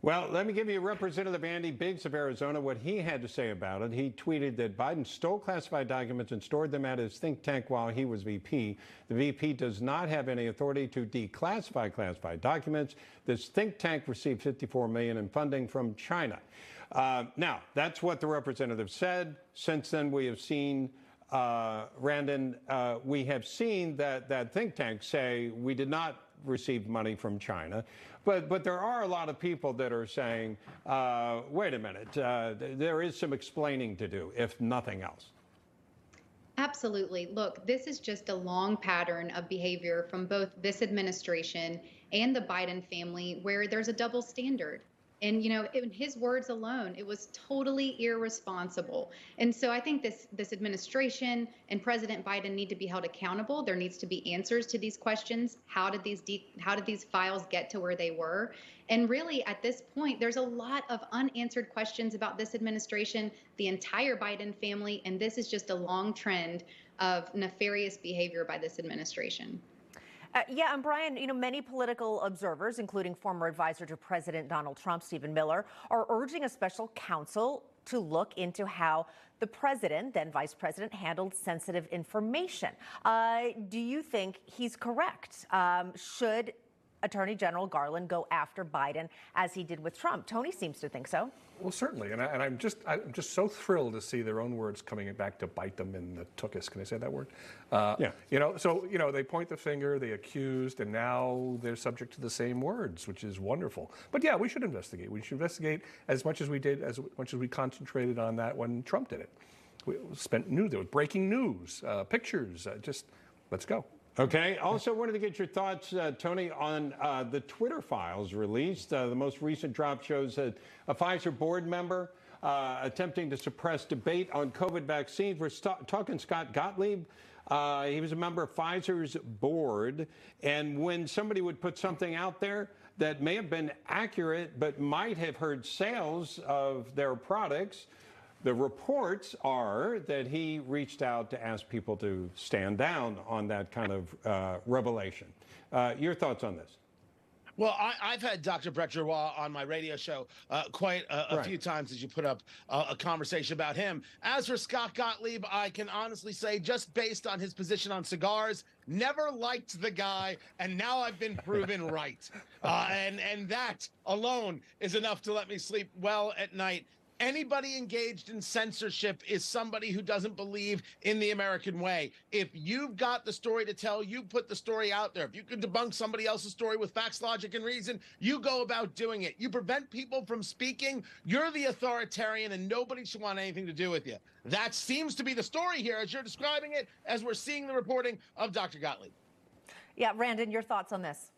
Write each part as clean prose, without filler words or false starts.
Well, let me give you Representative Andy Biggs of Arizona what he had to say about it. He tweeted that Biden stole classified documents and stored them at his think tank while he was VP. The VP does not have any authority to declassify classified documents. This think tank received $54 million in funding from China. Now, that's what the representative said. Since then, we have seen Randon, we have seen that think tank say we did not receive money from China. But there are a lot of people that are saying, wait a minute, there is some explaining to do, if nothing else. Absolutely. Look, this is just a long pattern of behavior from both this administration and the Biden family where there's a double standard. And, you know, in his words alone, it was totally irresponsible. And so I think this administration and President Biden need to be held accountable. There needs to be answers to these questions. How did these files get to where they were? And really, at this point, there's a lot of unanswered questions about this administration, the entire Biden family, and this is just a long trend of nefarious behavior by this administration. Yeah, and Brian, you know, many political observers, including former advisor to President Donald Trump, Stephen Miller, are urging a special counsel to look into how the president, then vice president, handled sensitive information. Do you think he's correct? Should Attorney General Garland go after Biden as he did with Trump? Tony seems to think so. Well, certainly, and I'm just so thrilled to see their own words coming back to bite them in the tuchus. Can I say that word? Yeah. So they point the finger, they accused, and now they're subject to the same words, which is wonderful. But yeah, we should investigate. We should investigate as much as we did, as much as we concentrated on that when Trump did it. We spent news. There was breaking news, pictures. Just let's go. Okay. Also wanted to get your thoughts, Tony, on the Twitter files released. The most recent drop shows a Pfizer board member attempting to suppress debate on COVID vaccines. We're talking Scott Gottlieb. He was a member of Pfizer's board. And when somebody would put something out there that may have been accurate but might have hurt sales of their products, the reports are that he reached out to ask people to stand down on that kind of revelation. Your thoughts on this? Well, I've had Dr. Brett Roy on my radio show quite a few times as you put up a conversation about him. As for Scott Gottlieb, I can honestly say, just based on his position on cigars, never liked the guy, and now I've been proven right. And that alone is enough to let me sleep well at night. Anybody engaged in censorship is somebody who doesn't believe in the American way. If you've got the story to tell, you put the story out there. If you can debunk somebody else's story with facts, logic, and reason, you go about doing it. You prevent people from speaking, you're the authoritarian, and nobody should want anything to do with you. That seems to be the story here as you're describing it, as we're seeing the reporting of Dr. Gottlieb. Yeah, Randon, your thoughts on this?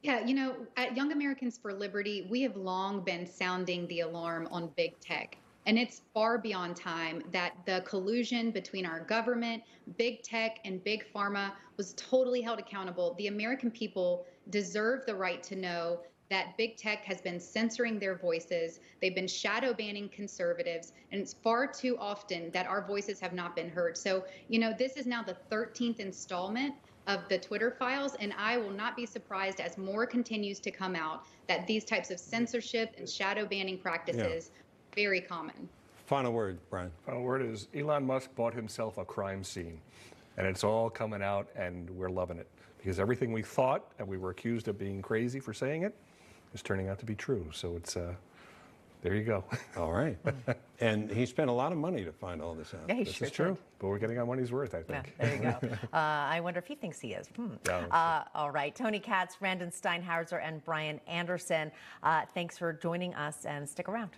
Yeah, you know, at Young Americans for Liberty, we have long been sounding the alarm on big tech. And it's far beyond time that the collusion between our government, big tech, and big pharma was totally held accountable. The American people deserve the right to know that big tech has been censoring their voices. They've been shadow banning conservatives, and it's far too often that our voices have not been heard. So, you know, this is now the 13th installment of the Twitter files, and I will not be surprised as more continues to come out that these types of censorship and shadow banning practices are very common. Final word, Brian. Final word is Elon Musk bought himself a crime scene, and it's all coming out, and we're loving it because everything we thought and we were accused of being crazy for saying it is turning out to be true. So it's there you go. All right. And he spent a lot of money to find all this out. Yeah, This is true, but we're getting our money's worth, I think. Yeah, there you go. I wonder if he thinks he is. All right. Tony Katz, Brandon Steinhauser, and Brian Anderson, thanks for joining us, and stick around.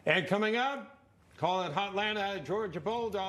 And coming up, call it Hotlanta, Georgia Bulldog.